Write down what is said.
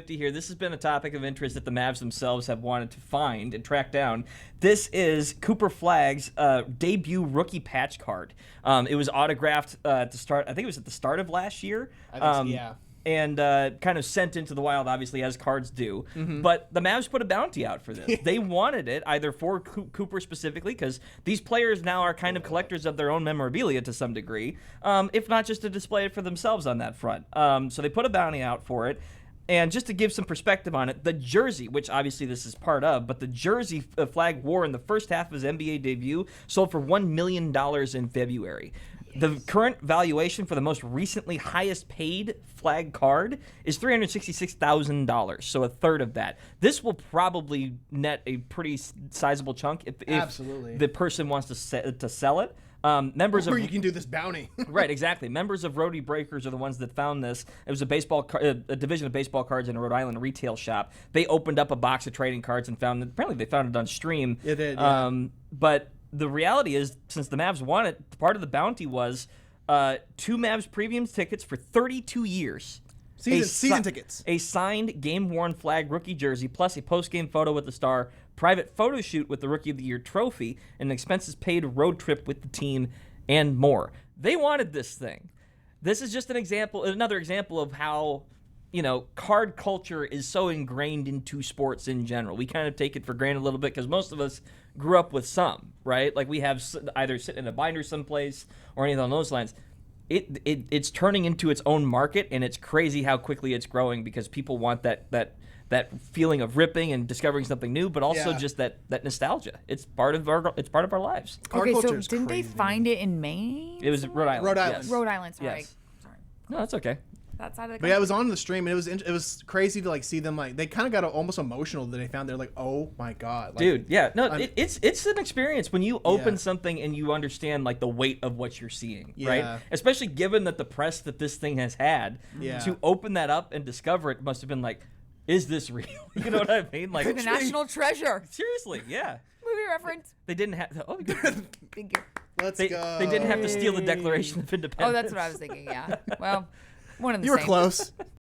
here. This has been a topic of interest that the Mavs themselves have wanted to find and track down. This is Cooper Flagg's debut rookie patch card. It was autographed to start. I think it was at the start of last year. I think so, yeah. And kind of sent into the wild, obviously, as cards do. Mm-hmm. But the Mavs put a bounty out for this. They wanted it, either for Cooper specifically, because these players now are kind of collectors of their own memorabilia to some degree, if not just to display it for themselves on that front. So they put a bounty out for it. And just to give some perspective on it, the jersey, which obviously this is part of, but the jersey Flagg wore in the first half of his NBA debut sold for $1 million in February. The current valuation for the most recently highest paid Flagg card is $366,000, so a third of that. This will probably net a pretty sizable chunk if Absolutely. the person wants to sell it. Members Or of you can do this bounty. Right, exactly. Members of Roadie Breakers are the ones that found this. It was a division of baseball cards in a Rhode Island retail shop. They opened up a box of trading cards and found it. Apparently, they found it on stream. It did, yeah. But the reality is, since the Mavs won it, part of the bounty was 2 Mavs premium tickets for 32 years. Season tickets. A signed, game-worn Flagg rookie jersey, plus a post-game photo with the star, private photo shoot with the Rookie of the Year trophy, and an expenses-paid road trip with the team, and more. They wanted this thing. This is just another example of how, card culture is so ingrained into sports in general. We kind of take it for granted a little bit because most of us grew up with some, right? Like we have either sitting in a binder someplace or anything on those lines. It's turning into its own market, and it's crazy how quickly it's growing because people want that feeling of ripping and discovering something new, but also just that nostalgia. It's part of our lives. Card Okay, so culture is didn't crazy. they find it in Maine? It was Rhode Island. Rhode Island. Yes. Rhode Island, sorry. Yes. Sorry. No, that's okay. That side of the But country. yeah, it was on the stream, and it was crazy to see them they kind of got almost emotional that they found. They're like, oh my god, Dude, yeah, no, it's an experience when you open Yeah. something and you understand the weight of what you're seeing, Yeah. right? Especially given that the press that this thing has had, Yeah. to open that up and discover it must have been like, is this real? You know what I mean? Like the national treasure. seriously, yeah. Movie reference. They didn't have. Oh, good. Thank you. Let's They go. didn't have to steal the Declaration of Independence. Oh, that's what I was thinking. Yeah. Well, one of the You were same. close.